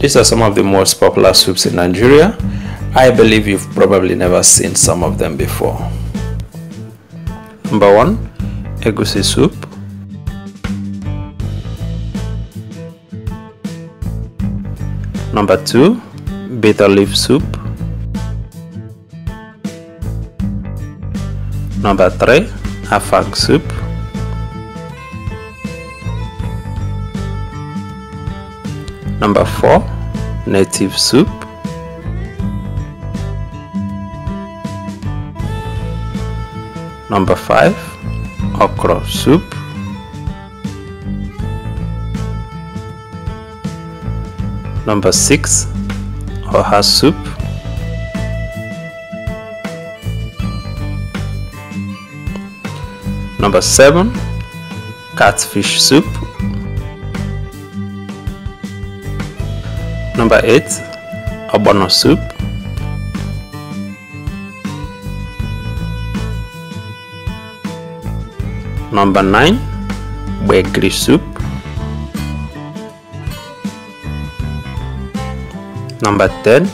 These are some of the most popular soups in Nigeria. I believe you've probably never seen some of them before. Number 1, egusi soup. Number 2, bitter leaf soup. Number 3, afang soup. Number 4, native soup. Number 5, okra soup. Number 6, oha soup. Number 7, catfish soup. Number 8, ogbono soup. Number 9, gbegiri soup. Number 10,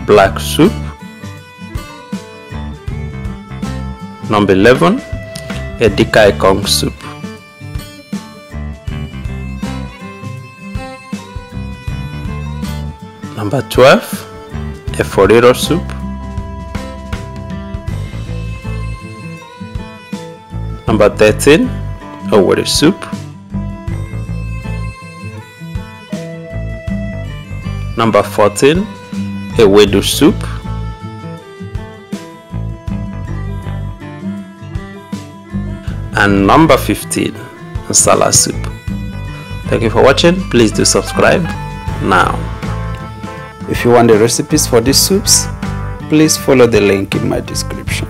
black soup. Number 11, edikaikong soup. Number 12, eforiro soup. Number 13, owere soup. Number 14, ewedu soup. And number 15, nsala soup. Thank you for watching. Please do subscribe now. If you want the recipes for these soups, please follow the link in my description.